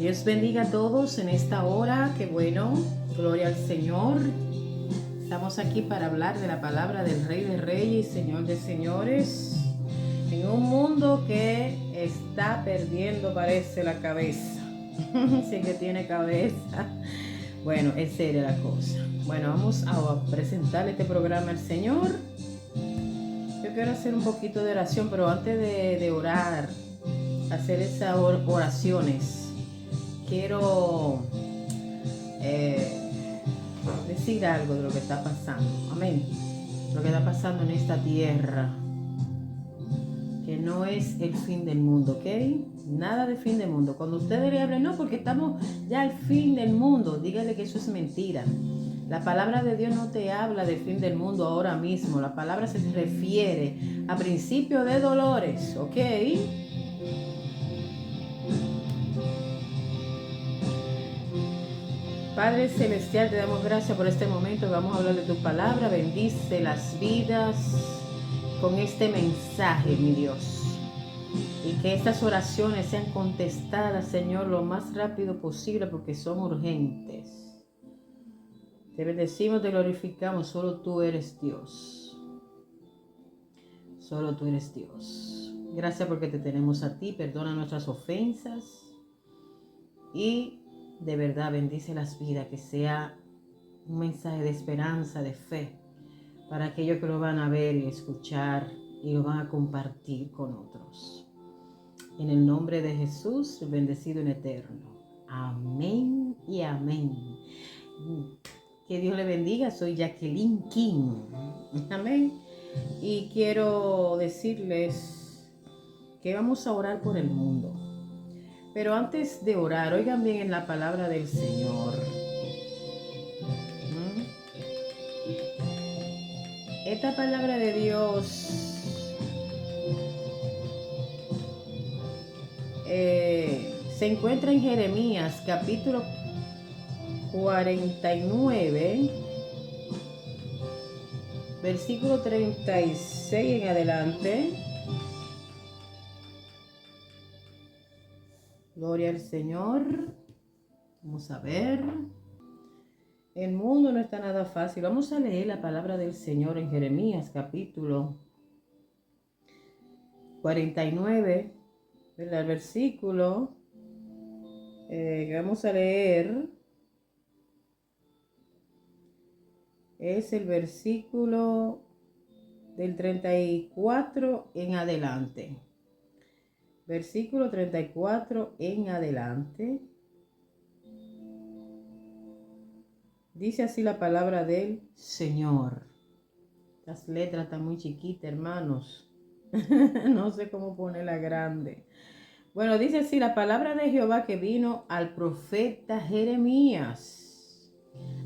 Dios bendiga a todos en esta hora. Qué bueno, gloria al Señor. Estamos aquí para hablar de la palabra del Rey de Reyes y Señor de Señores. En un mundo que está perdiendo, parece, la cabeza. Sí que tiene cabeza. Bueno, es seria la cosa. Bueno, vamos a presentarle este programa al Señor. Yo quiero hacer un poquito de oración, pero antes de orar, hacer esas oraciones, quiero decir algo de lo que está pasando. Amén. Lo que está pasando en esta tierra, que no es el fin del mundo, ¿ok? Nada de fin del mundo. Cuando ustedes le hablen, no, porque estamos ya al fin del mundo, dígale que eso es mentira. La palabra de Dios no te habla del fin del mundo ahora mismo. La palabra se refiere a principio de dolores, ¿ok? Padre Celestial, te damos gracias por este momento. Vamos a hablar de tu palabra. Bendice las vidas con este mensaje, mi Dios. Y que estas oraciones sean contestadas, Señor, lo más rápido posible porque son urgentes. Te bendecimos, te glorificamos. Solo tú eres Dios. Solo tú eres Dios. Gracias porque te tenemos a ti. Perdona nuestras ofensas. Y de verdad bendice las vidas, que sea un mensaje de esperanza, de fe, para aquellos que lo van a ver y escuchar y lo van a compartir con otros. En el nombre de Jesús, bendecido en eterno. Amén y amén. Que Dios le bendiga. Soy Jacqueline King. Amén. Y quiero decirles que vamos a orar por el mundo. Pero antes de orar, oigan bien en la palabra del Señor. Esta palabra de Dios se encuentra en Jeremías capítulo 49, versículo 36 en adelante. Gloria al Señor. Vamos a ver. El mundo no está nada fácil. Vamos a leer la palabra del Señor en Jeremías capítulo 49, el versículo que vamos a leer es el versículo del 34 en adelante. Versículo 34 en adelante. Dice así la palabra del Señor. Las letras están muy chiquitas, hermanos. No sé cómo ponerla grande. Bueno, dice así la palabra de Jehová que vino al profeta Jeremías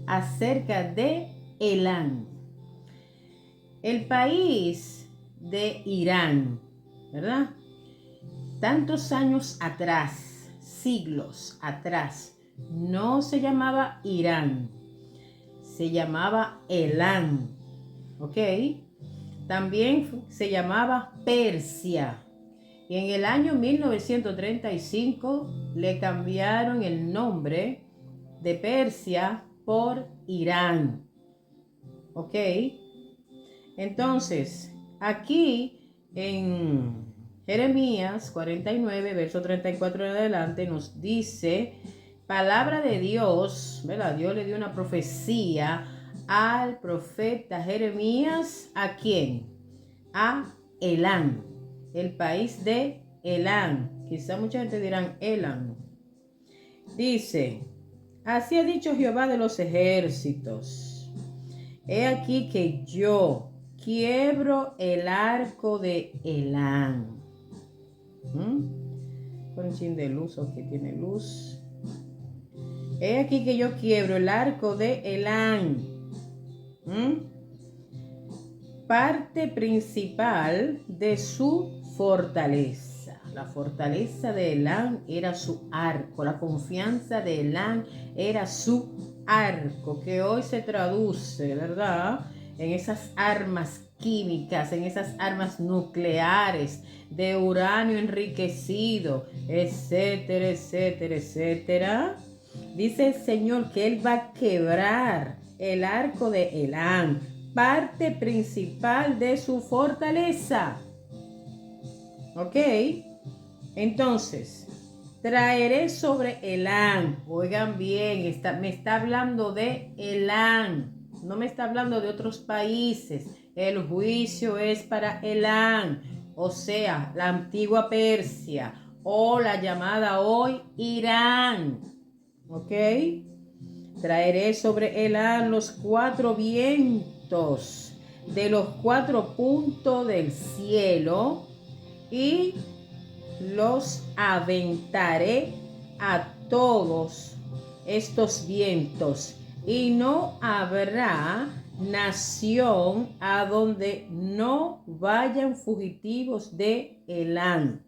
acerca de Elán, el país de Irán, ¿verdad? Tantos años atrás, siglos atrás, no se llamaba Irán, se llamaba Elán, ¿ok? También se llamaba Persia. Y en el año 1935 le cambiaron el nombre de Persia por Irán, ¿ok? Entonces, aquí en Jeremías 49, verso 34 en adelante, nos dice, palabra de Dios, ¿verdad? Dios le dio una profecía al profeta Jeremías. ¿A quién? A Elán, el país de Elán. Quizá mucha gente dirán Elán. Dice, así ha dicho Jehová de los ejércitos. He aquí que yo quiebro el arco de Elán. Con un chin de luz, o que tiene luz. He aquí que yo quiebro el arco de Elán. Parte principal de su fortaleza. La fortaleza de Elán era su arco. La confianza de Elán era su arco, que hoy se traduce, ¿verdad?, en esas armas químicas, en esas armas nucleares, de uranio enriquecido, etcétera, etcétera, etcétera. Dice el Señor que Él va a quebrar el arco de Elam, parte principal de su fortaleza. ¿Ok? Entonces, traeré sobre Elam. Oigan bien, me está hablando de Elam. No me está hablando de otros países. El juicio es para Elam. O sea, la antigua Persia. O la llamada hoy Irán. ¿Ok? Traeré sobre Elam los 4 vientos de los 4 puntos del cielo y los aventaré a todos estos vientos, y no habrá nación a donde no vayan fugitivos de Elam.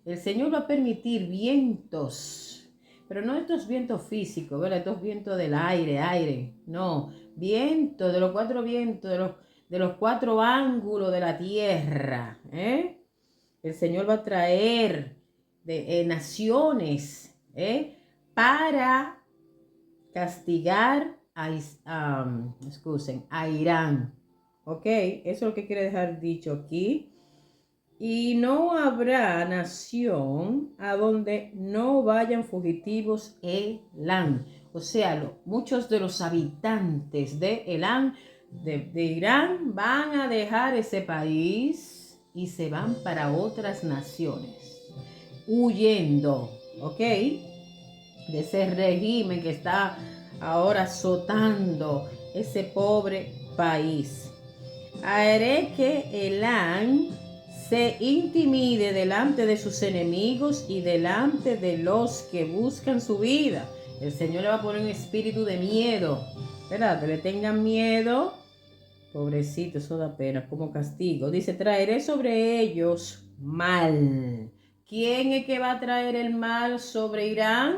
El Señor va a permitir vientos, pero no estos vientos físicos, ¿verdad? Estos vientos del aire, no, vientos de los 4 vientos, de los 4 ángulos de la tierra, El Señor va a traer naciones para castigar a Irán. ¿Ok? Eso es lo que quiere dejar dicho aquí. Y no habrá nación a donde no vayan fugitivos Elam. O sea, muchos de los habitantes de Elam, de Irán, van a dejar ese país y se van para otras naciones, huyendo, ¿ok? De ese régimen que está ahora azotando ese pobre país. Haré que Elam se intimide delante de sus enemigos y delante de los que buscan su vida. El Señor le va a poner un espíritu de miedo, ¿verdad? Que le tengan miedo. Pobrecito, eso da pena, como castigo. Dice, traeré sobre ellos mal. ¿Quién es que va a traer el mal sobre Irán?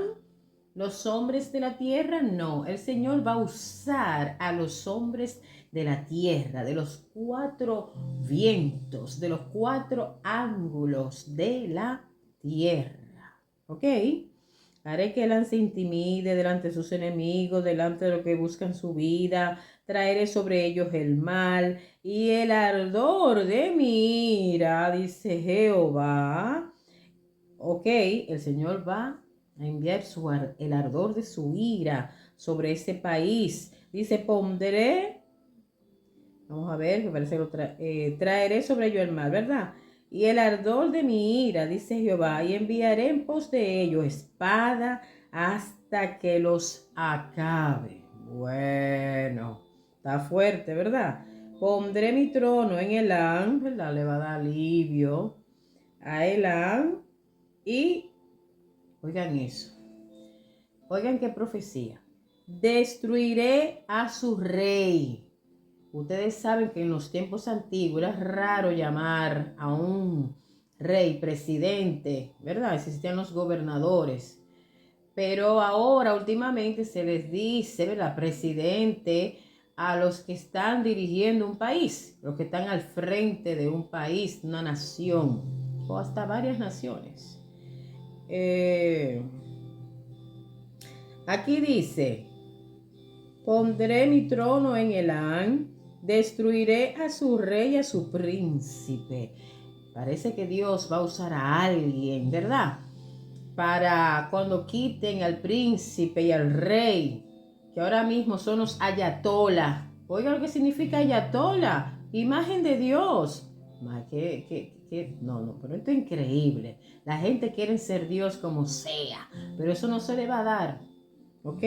¿Los hombres de la tierra? No, el Señor va a usar a los hombres de la tierra, de los 4 vientos, de los 4 ángulos de la tierra. ¿Ok? Haré que Elam se intimide delante de sus enemigos, delante de los que buscan su vida. Traeré sobre ellos el mal y el ardor de mi ira, dice Jehová. Ok, el Señor va a enviar el ardor de su ira sobre ese país. Dice, pondré, vamos a ver, que parece que traeré sobre ellos el mal, ¿verdad? Y el ardor de mi ira, dice Jehová, y enviaré en pos de ellos espada hasta que los acabe. Bueno, está fuerte, ¿verdad? Pondré mi trono en Elam, ¿verdad? Le va a dar alivio a Elam. Y oigan eso, oigan qué profecía. Destruiré a su rey. Ustedes saben que en los tiempos antiguos era raro llamar a un rey presidente, ¿verdad? Existían los gobernadores. Pero ahora últimamente se les dice, ¿verdad? Presidente a los que están dirigiendo un país, los que están al frente de un país, una nación, o hasta varias naciones. Aquí dice, pondré mi trono en Elam, destruiré a su rey y a su príncipe. Parece que Dios va a usar a alguien, ¿verdad? Para cuando quiten al príncipe y al rey, que ahora mismo son los ayatollah. Oiga lo que significa ayatollah, imagen de Dios. No, pero esto es increíble. La gente quiere ser Dios como sea, pero eso no se le va a dar. ¿Ok?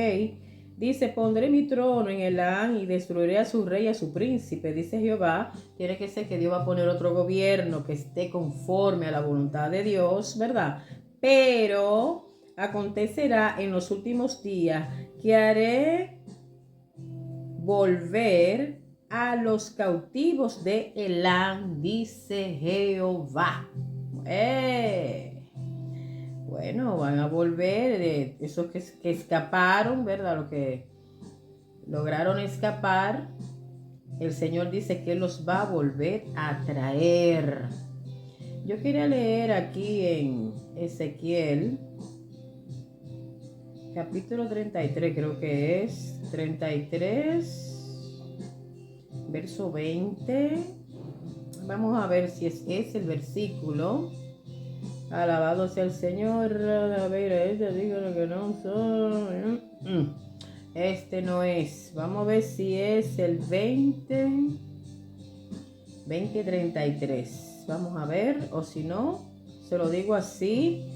Dice, pondré mi trono en Elam y destruiré a su rey y a su príncipe, dice Jehová. Tiene que ser que Dios va a poner otro gobierno que esté conforme a la voluntad de Dios, ¿verdad? Pero acontecerá en los últimos días que haré volver a los cautivos de Elam, dice Jehová. Bueno, van a volver esos que escaparon, ¿verdad? Los que lograron escapar, el Señor dice que Él los va a volver a traer. Yo quería leer aquí en Ezequiel, capítulo 33, creo que es 33, verso 20. Vamos a ver si es el versículo. Alabado sea el Señor. A ver, díganlo que no son. Este no es. Vamos a ver si es el 2033. Vamos a ver, o si no, se lo digo así,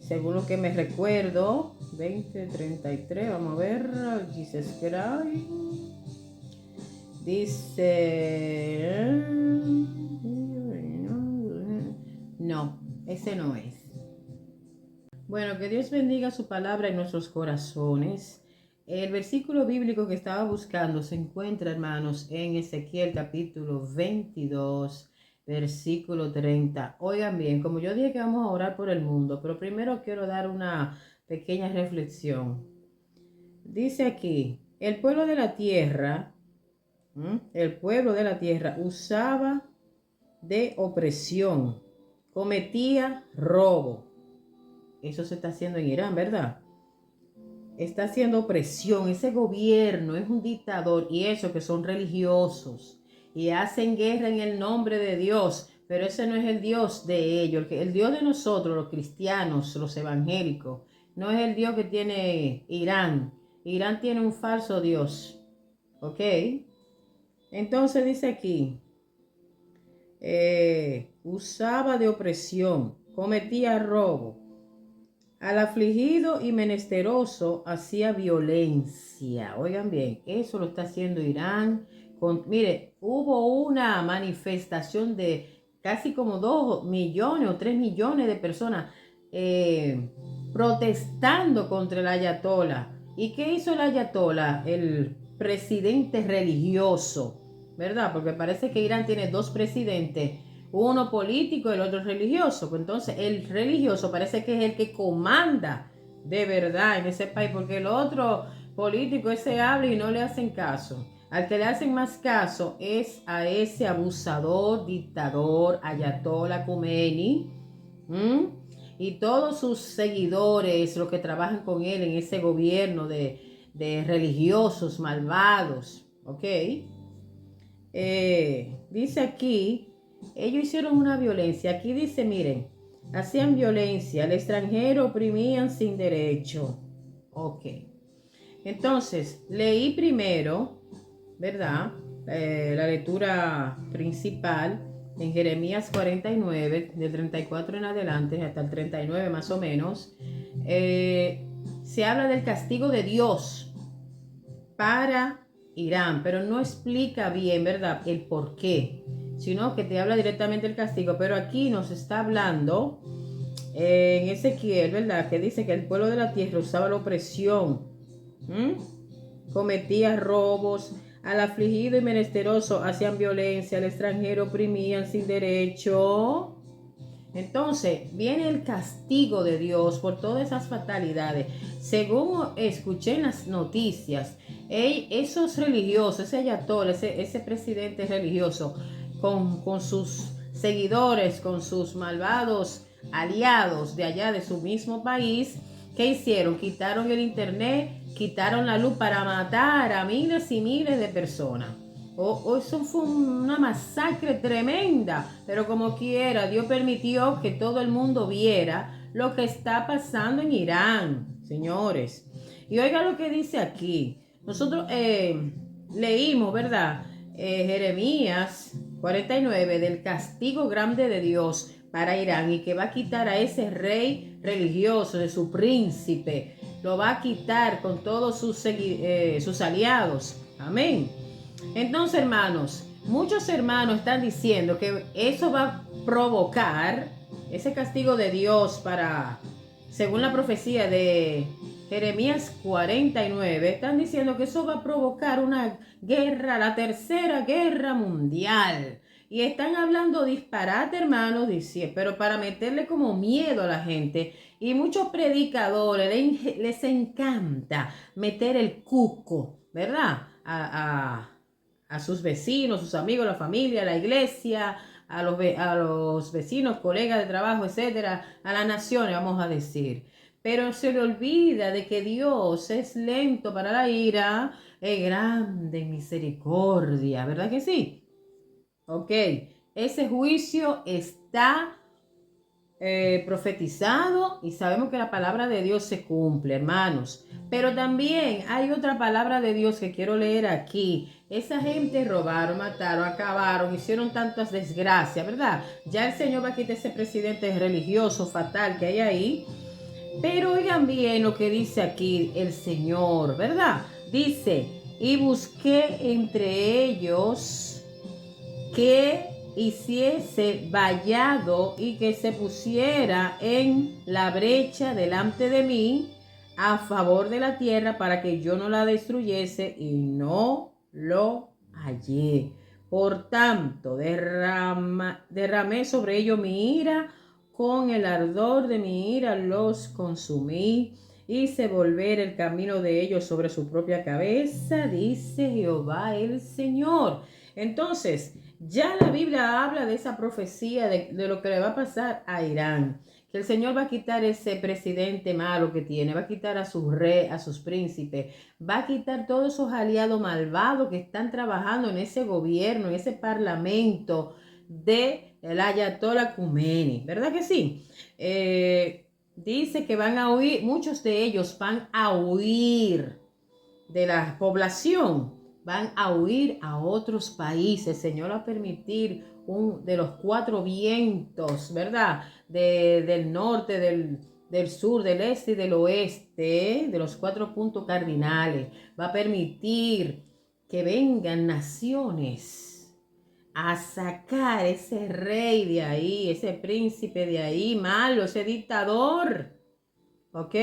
según lo que me recuerdo. 2033, vamos a ver. Jesus Christ. Dice. No, ese no es. Bueno, que Dios bendiga su palabra en nuestros corazones. El versículo bíblico que estaba buscando se encuentra, hermanos, en Ezequiel capítulo 22, versículo 30. Oigan bien, como yo dije que vamos a orar por el mundo, pero primero quiero dar una pequeña reflexión. Dice aquí, el pueblo de la tierra usaba de opresión, cometía robo. Eso se está haciendo en Irán, ¿verdad? Está haciendo opresión. Ese gobierno es un dictador, y eso que son religiosos y hacen guerra en el nombre de Dios, pero ese no es el Dios de ellos. El Dios de nosotros, los cristianos, los evangélicos, no es el Dios que tiene Irán. Irán tiene un falso Dios. ¿Ok? Entonces dice aquí, usaba de opresión, cometía robo. Al afligido y menesteroso hacía violencia. Oigan bien, eso lo está haciendo Irán. Mire, hubo una manifestación de casi como 2 millones o 3 millones de personas protestando contra el ayatolá. ¿Y qué hizo el ayatolá? El presidente religioso, ¿verdad? Porque parece que Irán tiene 2 presidentes. Uno político y el otro religioso. Pues entonces el religioso parece que es el que comanda de verdad en ese país, porque el otro político ese habla y no le hacen caso. Al que le hacen más caso es a ese abusador, dictador, Ayatollah Khomeini, y todos sus seguidores, los que trabajan con él en ese gobierno de religiosos malvados. ¿Ok? Dice aquí, ellos hicieron una violencia. Aquí dice, miren, hacían violencia, al extranjero oprimían sin derecho. Ok. Entonces, leí primero, ¿verdad? La lectura principal en Jeremías 49, del 34 en adelante, hasta el 39 más o menos. Se habla del castigo de Dios para Irán, pero no explica bien, ¿verdad?, el por qué, sino que te habla directamente del castigo. Pero aquí nos está hablando en Ezequiel, ¿verdad?, que dice que el pueblo de la tierra usaba la opresión, cometía robos, al afligido y menesteroso hacían violencia, al extranjero oprimían sin derecho. Entonces viene el castigo de Dios por todas esas fatalidades. Según escuché en las noticias, esos religiosos, ese ayatollah, ese presidente religioso, con sus seguidores, con sus malvados aliados de allá de su mismo país, ¿qué hicieron? Quitaron el internet, quitaron la luz para matar a miles y miles de personas. Eso fue una masacre tremenda, pero como quiera, Dios permitió que todo el mundo viera lo que está pasando en Irán, señores. Y oiga lo que dice aquí. Nosotros leímos, ¿verdad? Jeremías 49, del castigo grande de Dios para Irán, y que va a quitar a ese rey religioso, de su príncipe, lo va a quitar con todos sus aliados. Amén. Entonces, hermanos, muchos hermanos están diciendo que eso va a provocar ese castigo de Dios según la profecía de Jeremías 49, están diciendo que eso va a provocar una guerra, la tercera guerra mundial. Y están hablando disparate, hermanos, pero para meterle como miedo a la gente. Y muchos predicadores les encanta meter el cuco, ¿verdad? a sus vecinos, sus amigos, la familia, la iglesia, a los vecinos, colegas de trabajo, etcétera, a las naciones, vamos a decir. Pero se le olvida de que Dios es lento para la ira, es grande en misericordia, ¿verdad que sí? Ok, ese juicio está profetizado y sabemos que la palabra de Dios se cumple, hermanos. Pero también hay otra palabra de Dios que quiero leer aquí. Esa gente robaron, mataron, acabaron, hicieron tantas desgracias, ¿verdad? Ya el Señor va a quitar ese presidente religioso fatal que hay ahí. Pero oigan bien lo que dice aquí el Señor, ¿verdad? Dice, y busqué entre ellos que hiciese vallado y que se pusiera en la brecha delante de mí a favor de la tierra para que yo no la destruyese, y no lo hallé. Por tanto, derramé sobre ellos mi ira, con el ardor de mi ira los consumí. Hice volver el camino de ellos sobre su propia cabeza, dice Jehová el Señor. Entonces, ya la Biblia habla de esa profecía de lo que le va a pasar a Irán, que el Señor va a quitar ese presidente malo que tiene, va a quitar a sus reyes, a sus príncipes, va a quitar todos esos aliados malvados que están trabajando en ese gobierno, en ese parlamento de el Ayatollah Khomeini, ¿verdad que sí? Dice que van a huir, muchos de ellos van a huir de la población, van a huir a otros países. Señor va a permitir de los cuatro vientos, ¿verdad? Del norte, del sur, del este y del oeste, de los cuatro puntos cardinales. Va a permitir que vengan naciones a sacar ese rey de ahí, ese príncipe de ahí, malo, ese dictador. ¿Ok?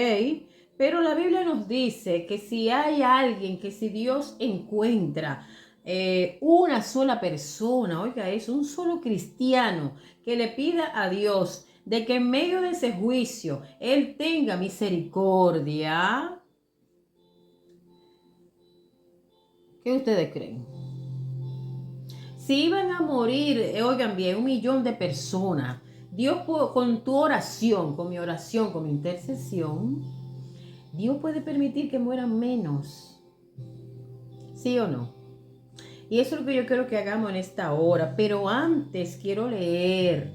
Pero la Biblia nos dice que si hay alguien, que si Dios encuentra una sola persona, oiga, es un solo cristiano que le pida a Dios de que en medio de ese juicio Él tenga misericordia, ¿qué ustedes creen? Si iban a morir, oigan bien, 1.000.000 de personas, Dios con tu oración, con mi oración, con mi intercesión, Dios puede permitir que mueran menos. ¿Sí o no? Y eso es lo que yo quiero que hagamos en esta hora. Pero antes quiero leer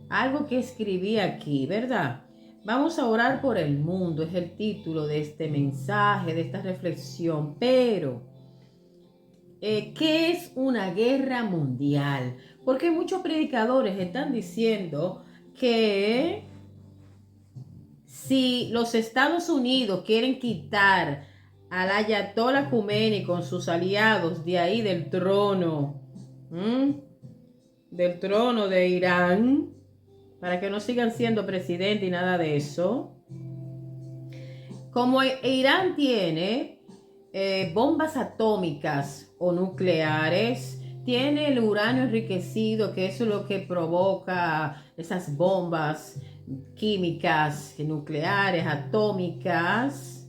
algo que escribí aquí, ¿verdad? Vamos a orar por el mundo, es el título de este mensaje, de esta reflexión. Pero, ¿qué es una guerra mundial? Porque muchos predicadores están diciendo que si los Estados Unidos quieren quitar al Ayatollah Khomeini con sus aliados de ahí del trono, del trono de Irán, para que no sigan siendo presidente y nada de eso, como Irán tiene bombas atómicas o nucleares, tiene el uranio enriquecido, que eso es lo que provoca esas bombas químicas, nucleares, atómicas.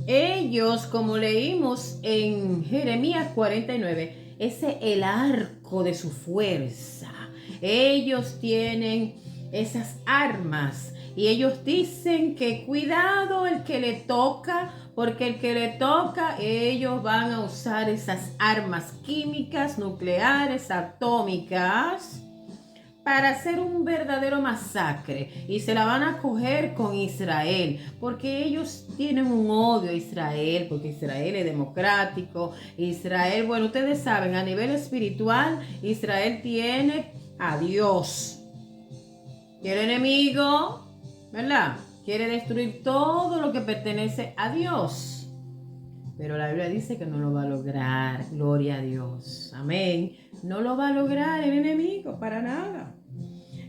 Ellos, como leímos en Jeremías 49, ese es el arco de su fuerza. Ellos tienen esas armas y ellos dicen que cuidado el que le toca, porque el que le toca, ellos van a usar esas armas químicas, nucleares, atómicas, para hacer un verdadero masacre, y se la van a coger con Israel, porque ellos tienen un odio a Israel, porque Israel es democrático. Israel, bueno, ustedes saben, a nivel espiritual, Israel tiene a Dios. Y el enemigo, ¿verdad?, quiere destruir todo lo que pertenece a Dios. Pero la Biblia dice que no lo va a lograr. Gloria a Dios. Amén. No lo va a lograr el enemigo para nada.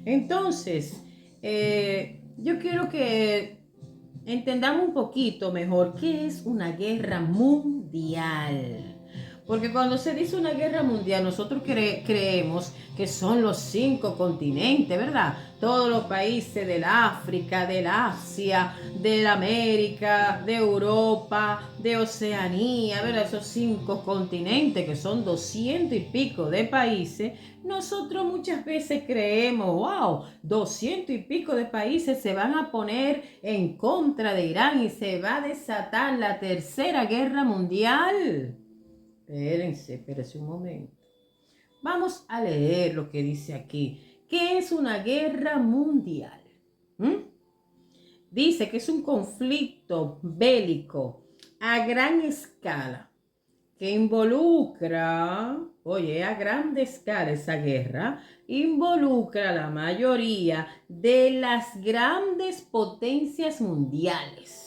Entonces, yo quiero que entendamos un poquito mejor qué es una guerra mundial. Porque cuando se dice una guerra mundial, nosotros creemos que son los 5 continentes, ¿verdad? Todos los países del África, del Asia, de América, de Europa, de Oceanía, ¿verdad? Esos 5 continentes que son 200 y pico de países. Nosotros muchas veces creemos, wow, 200 y pico de países se van a poner en contra de Irán y se va a desatar la tercera guerra mundial. Espérense un momento. Vamos a leer lo que dice aquí. ¿Qué es una guerra mundial? Dice que es un conflicto bélico a gran escala que involucra, a gran escala esa guerra, involucra a la mayoría de las grandes potencias mundiales.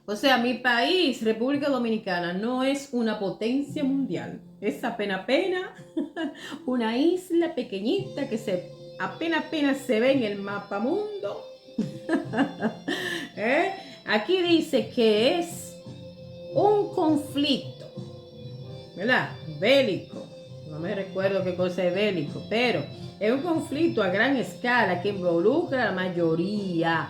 O sea, mi país, República Dominicana, no es una potencia mundial. Es apenas una isla pequeñita que apenas se ve en el mapa mundo. Aquí dice que es un conflicto, ¿verdad? Bélico. No me recuerdo qué cosa es bélico, pero es un conflicto a gran escala que involucra a la mayoría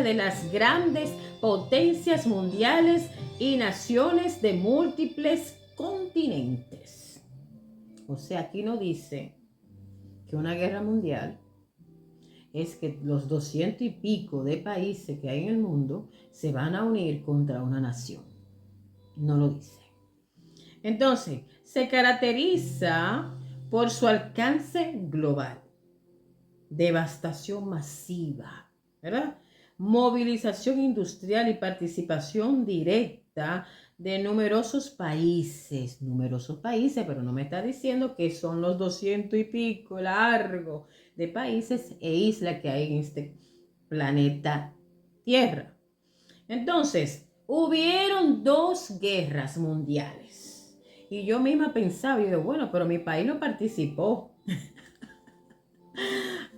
de las grandes potencias mundiales y naciones de múltiples continentes. O sea, aquí no dice que una guerra mundial es que los 200 y pico de países que hay en el mundo se van a unir contra una nación. No lo dice. Entonces, se caracteriza por su alcance global, devastación masiva, ¿verdad? Movilización industrial y participación directa de numerosos países, pero no me está diciendo que son los 200 y pico largo de países e islas que hay en este planeta Tierra. Entonces, hubieron 2 guerras mundiales. Y yo misma pensaba, bueno, pero mi país no participó.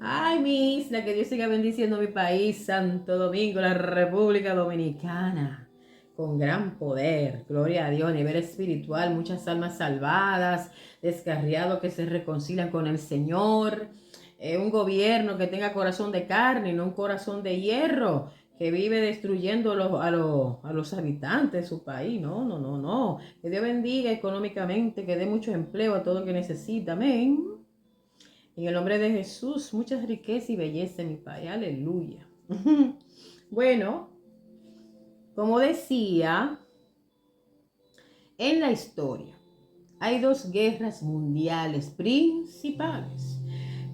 Ay, mi isla, que Dios siga bendiciendo mi país, Santo Domingo, la República Dominicana, con gran poder, gloria a Dios, nivel espiritual, muchas almas salvadas, descarriados que se reconcilian con el Señor, un gobierno que tenga corazón de carne y no un corazón de hierro, que vive destruyendo a los habitantes de su país. No. Que Dios bendiga económicamente, que dé mucho empleo a todo el que necesita. Amén. En el nombre de Jesús, mucha riqueza y belleza en mi país. Aleluya. Bueno, como decía, en la historia hay 2 guerras mundiales principales.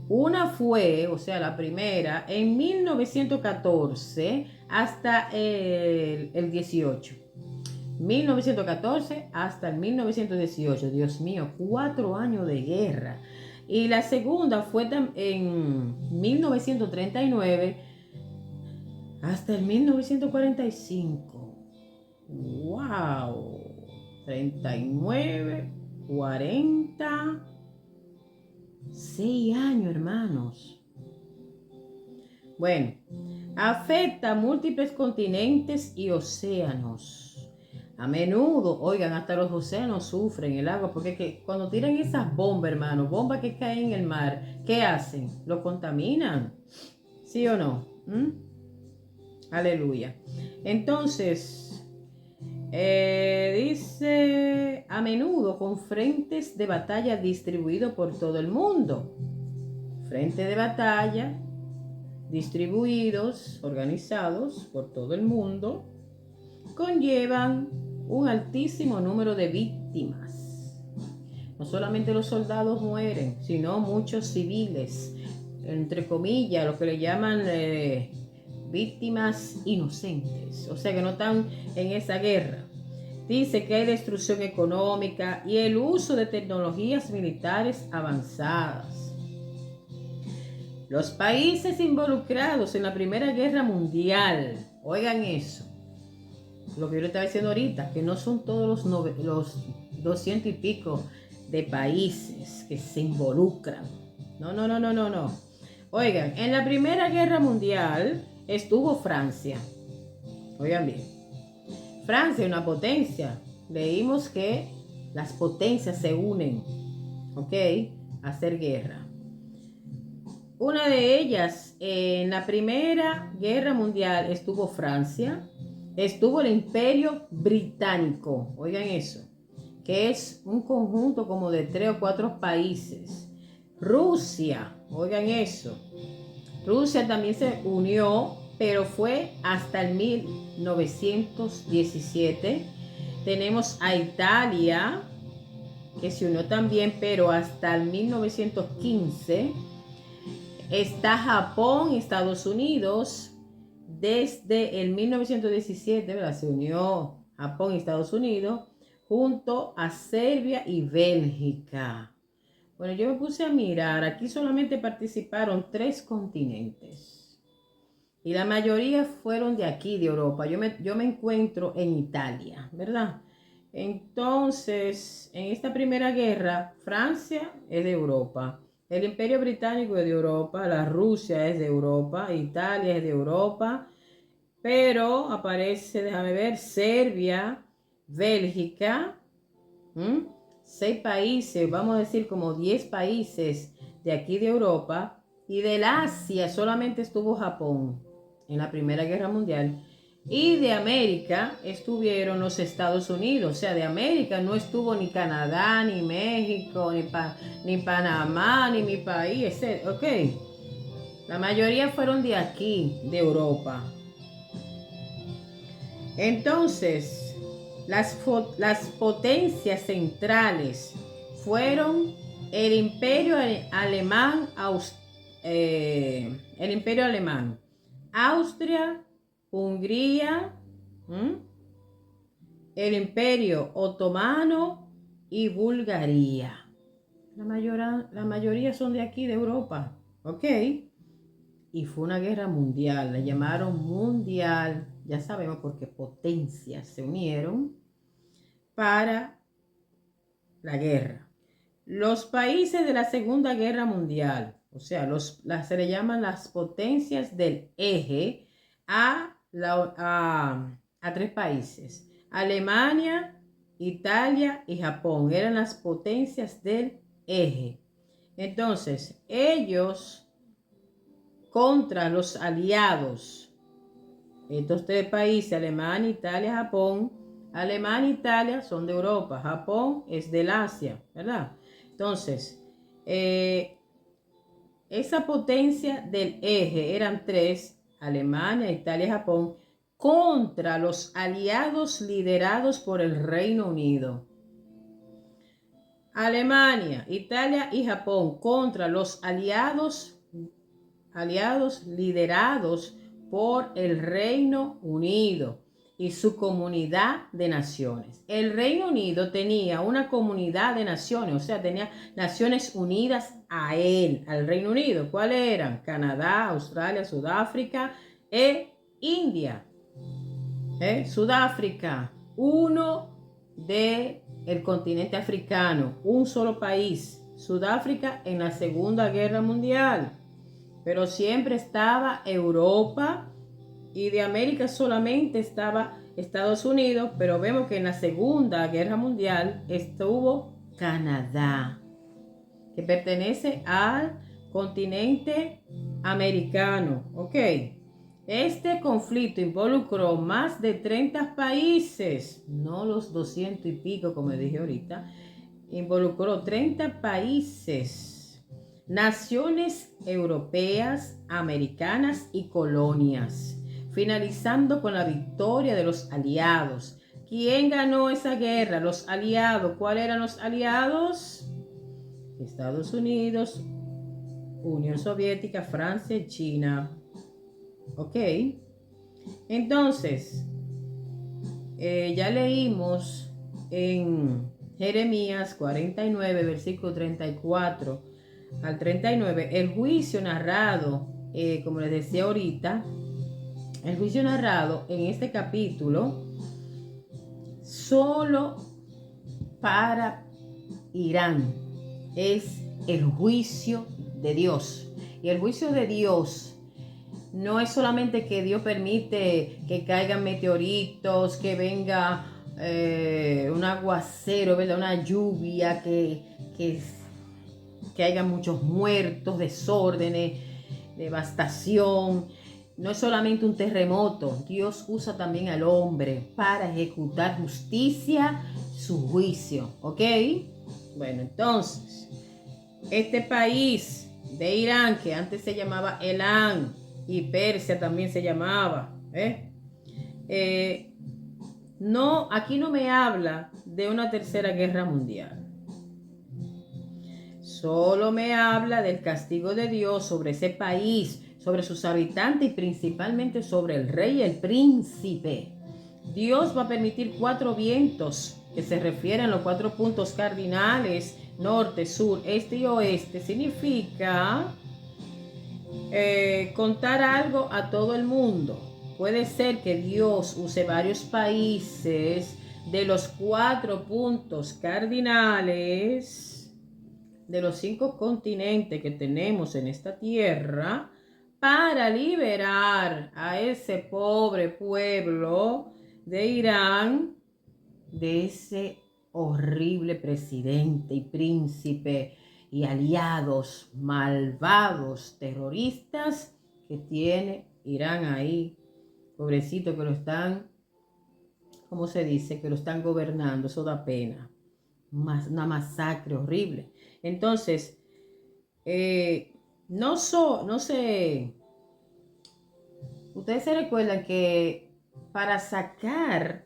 Una fue, la primera, en 1914 hasta el 18. 1914 hasta el 1918. Dios mío, 4 años de guerra. Y la segunda fue en 1939 hasta el 1945. ¡Wow! 39, 40... 6 años, hermanos. Bueno, afecta a múltiples continentes y océanos. A menudo, hasta los océanos sufren el agua, porque cuando tiran esas bombas, hermanos, bombas que caen en el mar, ¿qué hacen? Lo contaminan. ¿Sí o no? Aleluya. Entonces, dice, a menudo con frentes de batalla distribuidos por todo el mundo. Frentes de batalla distribuidos, organizados por todo el mundo, conllevan un altísimo número de víctimas. No solamente los soldados mueren, sino muchos civiles, entre comillas, lo que le llaman víctimas inocentes, o sea que no están en esa guerra. Dice que hay destrucción económica y el uso de tecnologías militares avanzadas. Los países involucrados en la Primera Guerra Mundial, oigan eso, lo que yo le estaba diciendo ahorita, que no son todos los 200 y pico de países que se involucran. No. Oigan, en la Primera Guerra Mundial estuvo Francia. Oigan bien. Francia es una potencia, leímos que las potencias se unen, ¿ok? A hacer guerra. Una de ellas, en la Primera Guerra Mundial estuvo Francia, estuvo el Imperio Británico, oigan eso, que es un conjunto como de 3 o 4 países. Rusia, oigan eso, Rusia también se unió, pero fue hasta el 1917. Tenemos a Italia, que se unió también, pero hasta el 1915. Está Japón y Estados Unidos. Desde el 1917, ¿verdad? Se unió Japón y Estados Unidos junto a Serbia y Bélgica. Bueno, yo me puse a mirar. Aquí solamente participaron 3 continentes. Y la mayoría fueron de aquí, de Europa. Yo me encuentro en Italia, ¿verdad? Entonces, en esta primera guerra, Francia es de Europa. El Imperio Británico es de Europa, la Rusia es de Europa, Italia es de Europa, pero aparece, déjame ver, Serbia, Bélgica, 6 países, vamos a decir como 10 países de aquí de Europa, y del Asia solamente estuvo Japón en la Primera Guerra Mundial. Y de América estuvieron los Estados Unidos, o sea, de América no estuvo ni Canadá, ni México, ni Panamá, ni mi país, ok. La mayoría fueron de aquí, de Europa. Entonces, las potencias centrales fueron el Imperio Alemán, Austria, Hungría, el Imperio Otomano y Bulgaria. La mayoría son de aquí, de Europa, ¿ok? Y fue una guerra mundial, la llamaron mundial, ya sabemos porque potencias se unieron para la guerra. Los países de la Segunda Guerra Mundial, o sea, se le llaman las potencias del eje a 3 países. Alemania, Italia y Japón eran las potencias del eje. Entonces, ellos contra los aliados, estos 3 países, Alemania, Italia, Japón. Alemania e Italia son de Europa, Japón es del Asia, ¿verdad? Entonces, esa potencia del eje eran 3, Alemania, Italia y Japón, contra los aliados liderados por el Reino Unido. Alemania, Italia y Japón contra los aliados liderados por el Reino Unido y su comunidad de naciones. El Reino Unido tenía una comunidad de naciones, o sea, tenía Naciones Unidas a él, al Reino Unido. ¿Cuáles eran? Canadá, Australia, Sudáfrica e India. Sudáfrica, uno del continente africano, un solo país. Sudáfrica en la Segunda Guerra Mundial. Pero siempre estaba Europa y de América solamente estaba Estados Unidos, pero vemos que en la Segunda Guerra Mundial estuvo Canadá, que pertenece al continente americano, ¿ok? Este conflicto involucró más de 30 países, no los 200 y pico como dije ahorita, involucró 30 países. Naciones europeas, americanas y colonias, finalizando con la victoria de los aliados. ¿Quién ganó esa guerra? Los aliados. ¿Cuáles eran los aliados? Estados Unidos, Unión Soviética, Francia y China. ¿Ok? Entonces, ya leímos en Jeremías 49, versículo 34 al 39, el juicio narrado, como les decía ahorita, el juicio narrado en este capítulo solo para Irán es el juicio de Dios. Y el juicio de Dios no es solamente que Dios permite que caigan meteoritos, que venga un aguacero, ¿verdad? Una lluvia que haya muchos muertos, desórdenes, devastación. No es solamente un terremoto, Dios usa también al hombre para ejecutar justicia, su juicio, ¿ok? Bueno, entonces, este país de Irán, que antes se llamaba Elán, y Persia también se llamaba, no, aquí no me habla de una tercera guerra mundial. Solo me habla del castigo de Dios sobre ese país, sobre sus habitantes y principalmente sobre el rey y el príncipe. Dios va a permitir 4 vientos, que se refieren a los 4 puntos cardinales, norte, sur, este y oeste. Significa contar algo a todo el mundo. Puede ser que Dios use varios países de los 4 puntos cardinales de los 5 continentes que tenemos en esta tierra para liberar a ese pobre pueblo de Irán de ese horrible presidente y príncipe y aliados malvados terroristas que tiene Irán ahí. Pobrecito, que lo están, ¿cómo se dice? Que lo están gobernando. Eso da pena. Una masacre horrible. Entonces, no sé, ustedes se recuerdan que para sacar,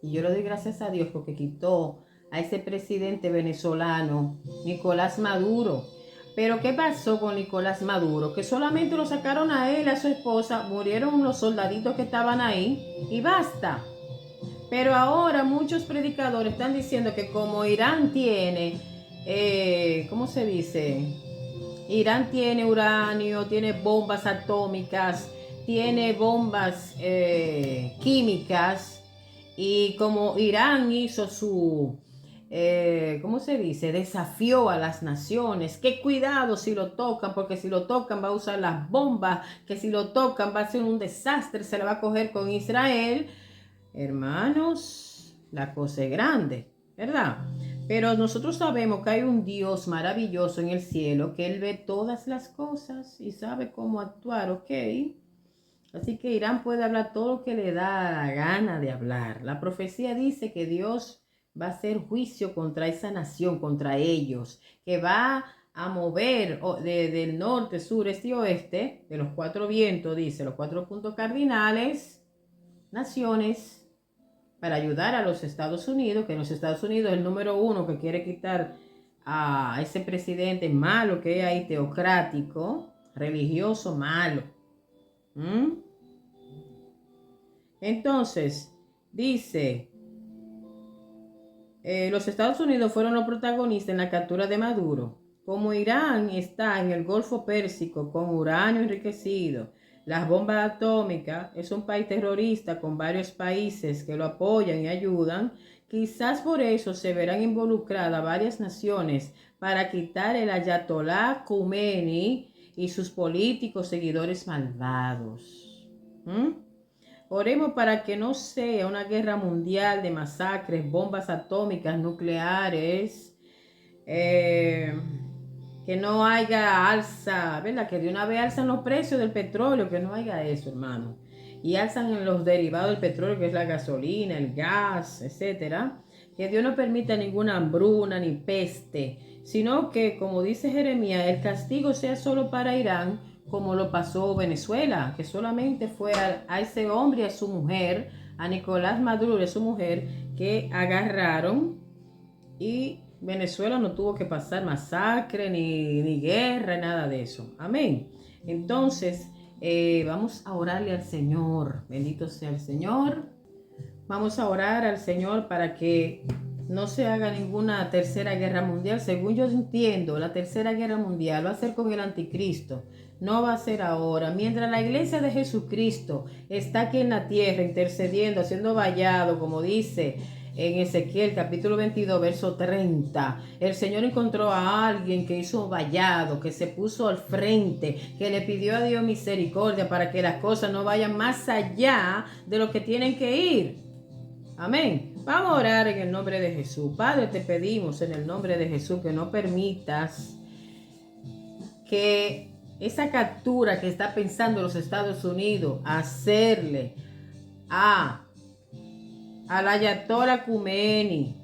y yo le doy gracias a Dios porque quitó a ese presidente venezolano, Nicolás Maduro. Pero ¿qué pasó con Nicolás Maduro? Que solamente lo sacaron a él, a su esposa, murieron los soldaditos que estaban ahí y basta. Pero ahora muchos predicadores están diciendo que como Irán tiene, ¿cómo se dice? Irán tiene uranio, tiene bombas atómicas, tiene bombas químicas, y como Irán hizo su, ¿cómo se dice? Desafió a las naciones, que cuidado si lo tocan, porque si lo tocan va a usar las bombas, que si lo tocan va a ser un desastre, se le va a coger con Israel. Hermanos, la cosa es grande, ¿verdad? Pero nosotros sabemos que hay un Dios maravilloso en el cielo, que Él ve todas las cosas y sabe cómo actuar, ¿ok? Así que Irán puede hablar todo lo que le da la gana de hablar. La profecía dice que Dios va a hacer juicio contra esa nación, contra ellos, que va a mover del norte, sur, este y oeste, de los 4 vientos, dice, los 4 puntos cardinales, naciones, para ayudar a los Estados Unidos, que los Estados Unidos es el número 1 que quiere quitar a ese presidente malo que es ahí, teocrático, religioso, malo. Entonces, dice, los Estados Unidos fueron los protagonistas en la captura de Maduro. Como Irán está en el Golfo Pérsico con uranio enriquecido, las bombas atómicas, es un país terrorista con varios países que lo apoyan y ayudan, quizás por eso se verán involucradas varias naciones para quitar el Ayatolá Khomeini y sus políticos seguidores malvados. Oremos para que no sea una guerra mundial de masacres, bombas atómicas, nucleares, que no haya alza, ¿verdad? Que de una vez alzan los precios del petróleo, que no haya eso, hermano. Y alzan los derivados del petróleo, que es la gasolina, el gas, etcétera. Que Dios no permita ninguna hambruna ni peste, sino que, como dice Jeremías, el castigo sea solo para Irán, como lo pasó Venezuela, que solamente fue a ese hombre y a su mujer, a Nicolás Maduro y a su mujer, que agarraron, y Venezuela no tuvo que pasar masacre, ni guerra, nada de eso. Amén. Entonces, vamos a orarle al Señor. Bendito sea el Señor. Vamos a orar al Señor para que no se haga ninguna tercera guerra mundial. Según yo entiendo, la tercera guerra mundial va a ser con el anticristo. No va a ser ahora. Mientras la iglesia de Jesucristo está aquí en la tierra intercediendo, haciendo vallado, como dice en Ezequiel capítulo 22, verso 30, el Señor encontró a alguien que hizo vallado, que se puso al frente, que le pidió a Dios misericordia para que las cosas no vayan más allá de lo que tienen que ir. Amén. Vamos a orar en el nombre de Jesús. Padre, te pedimos en el nombre de Jesús que no permitas que esa captura que está pensando los Estados Unidos hacerle al Ayatollah Khomeini,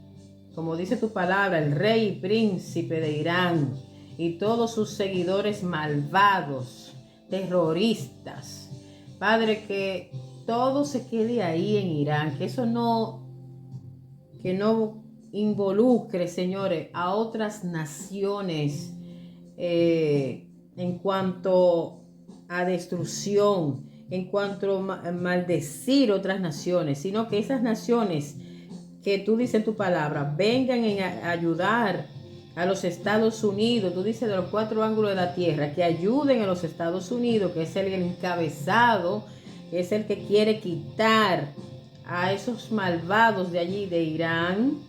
como dice tu palabra, el rey y príncipe de Irán, y todos sus seguidores malvados, terroristas. Padre, que todo se quede ahí en Irán, que no involucre, señores, a otras naciones en cuanto a destrucción, en cuanto a maldecir otras naciones, sino que esas naciones que tú dices en tu palabra vengan a ayudar a los Estados Unidos. Tú dices de los 4 ángulos de la tierra, que ayuden a los Estados Unidos, que es el encabezado, que es el que quiere quitar a esos malvados de allí, de Irán.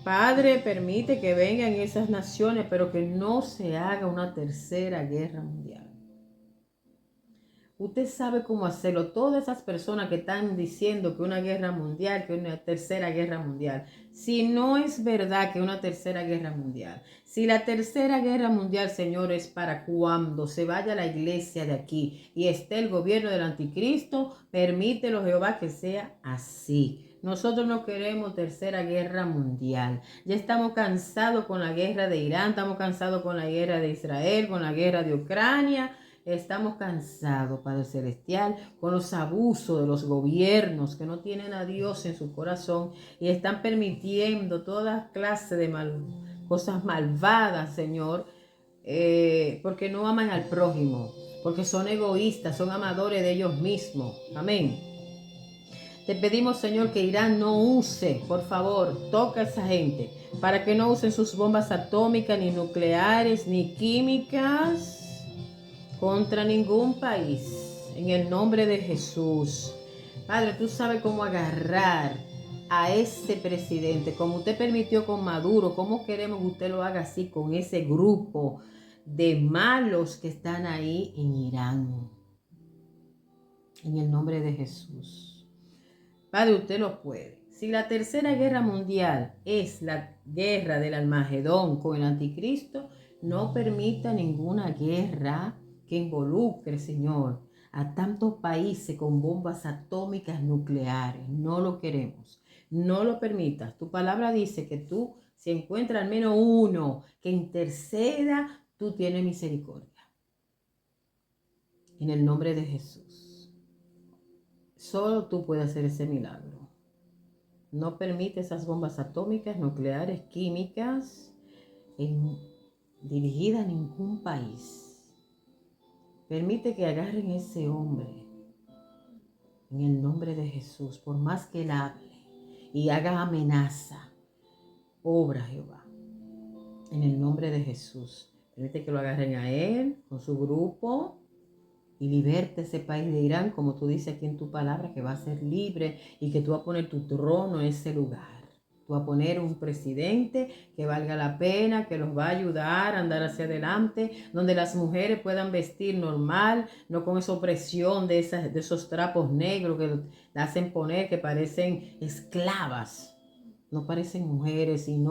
Padre, permite que vengan esas naciones, pero que no se haga una tercera guerra mundial. Usted sabe cómo hacerlo. Todas esas personas que están diciendo que una guerra mundial, que una tercera guerra mundial. Si no es verdad que una tercera guerra mundial. Si la tercera guerra mundial, Señor, es para cuando se vaya la iglesia de aquí y esté el gobierno del anticristo, permítelo, Jehová, que sea así. Nosotros no queremos tercera guerra mundial. Ya estamos cansados con la guerra de Irán, estamos cansados con la guerra de Israel, con la guerra de Ucrania. Estamos cansados, Padre Celestial, con los abusos de los gobiernos que no tienen a Dios en su corazón y están permitiendo toda clase de cosas malvadas, Señor, porque no aman al prójimo, porque son egoístas, son amadores de ellos mismos. Amén. Te pedimos, Señor, que Irán no use, por favor, toca a esa gente, para que no usen sus bombas atómicas, ni nucleares, ni químicas contra ningún país, en el nombre de Jesús. Padre, tú sabes cómo agarrar a ese presidente, como usted permitió con Maduro. ¿Cómo queremos que usted lo haga así con ese grupo de malos que están ahí en Irán? En el nombre de Jesús. Padre, usted lo puede. Si la tercera guerra mundial es la guerra del Armagedón con el anticristo, no permita ninguna guerra que involucre, Señor, a tantos países con bombas atómicas nucleares. No lo queremos. No lo permitas. Tu palabra dice que tú, si encuentras al menos uno que interceda, tú tienes misericordia. En el nombre de Jesús. Solo tú puedes hacer ese milagro. No permite esas bombas atómicas, nucleares, químicas, dirigidas a ningún país. Permite que agarren a ese hombre en el nombre de Jesús, por más que él hable y haga amenaza. Obra, Jehová, en el nombre de Jesús. Permite que lo agarren a él con su grupo y liberte ese país de Irán, como tú dices aquí en tu palabra, que va a ser libre y que tú vas a poner tu trono en ese lugar. Tú vas a poner un presidente que valga la pena, que los va a ayudar a andar hacia adelante, donde las mujeres puedan vestir normal, no con esa opresión de esos trapos negros que le hacen poner, que parecen esclavas. No parecen mujeres, y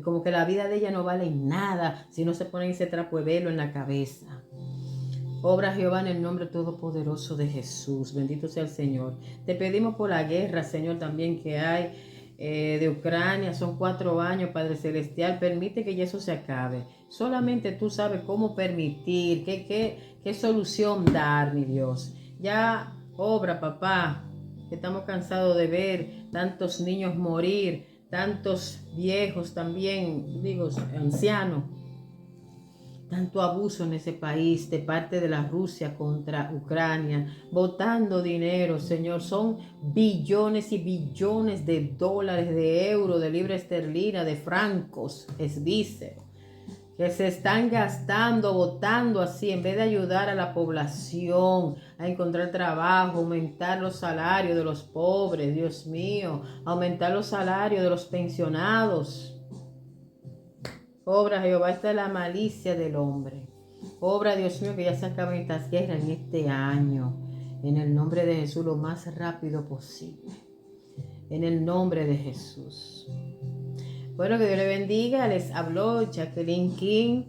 como que la vida de ella no vale nada si no se ponen ese trapo de velo en la cabeza. Obra, Jehová, en el nombre todopoderoso de Jesús. Bendito sea el Señor. Te pedimos por la guerra, Señor, también que hay de Ucrania. Son 4 años, Padre Celestial. Permite que eso se acabe. Solamente tú sabes cómo permitir, qué solución dar, mi Dios. Ya obra, papá, que estamos cansados de ver tantos niños morir, tantos viejos también, digo, ancianos. Tanto abuso en ese país de parte de la Rusia contra Ucrania, botando dinero, Señor. Son billones y billones de dólares, de euros, de libra esterlina, de francos, es dice, que se están gastando, botando así, en vez de ayudar a la población a encontrar trabajo, aumentar los salarios de los pobres, Dios mío, aumentar los salarios de los pensionados. Obra, Jehová, esta es la malicia del hombre. Obra, Dios mío, que ya se acaben estas guerras en este año. En el nombre de Jesús, lo más rápido posible. en el nombre de Jesús. Bueno, que Dios le bendiga. Les habló Jacqueline King.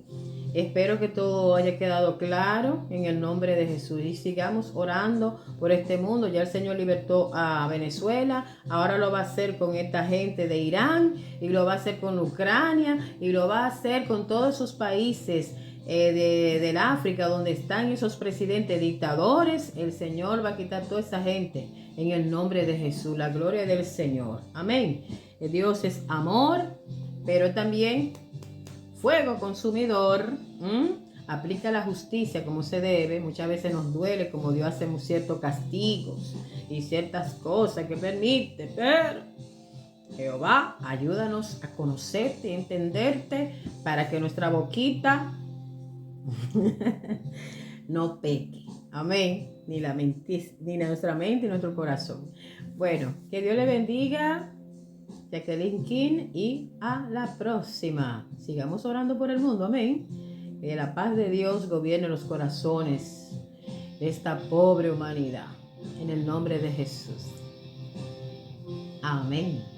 Espero que todo haya quedado claro en el nombre de Jesús. Y sigamos orando por este mundo. Ya el Señor libertó a Venezuela. Ahora lo va a hacer con esta gente de Irán. Y lo va a hacer con Ucrania. Y lo va a hacer con todos esos países del África donde están esos presidentes dictadores. El Señor va a quitar toda esa gente en el nombre de Jesús. La gloria del Señor. Amén. Dios es amor, pero también fuego consumidor. Aplica la justicia como se debe. Muchas veces nos duele como Dios hace ciertos castigos y ciertas cosas que permite, pero Jehová, ayúdanos a conocerte y entenderte para que nuestra boquita no peque. Amén. Ni nuestra mente ni nuestro corazón. Bueno, que Dios le bendiga. Jacqueline King, y a la próxima. Sigamos orando por el mundo, amén. Que la paz de Dios gobierne los corazones de esta pobre humanidad. En el nombre de Jesús. Amén.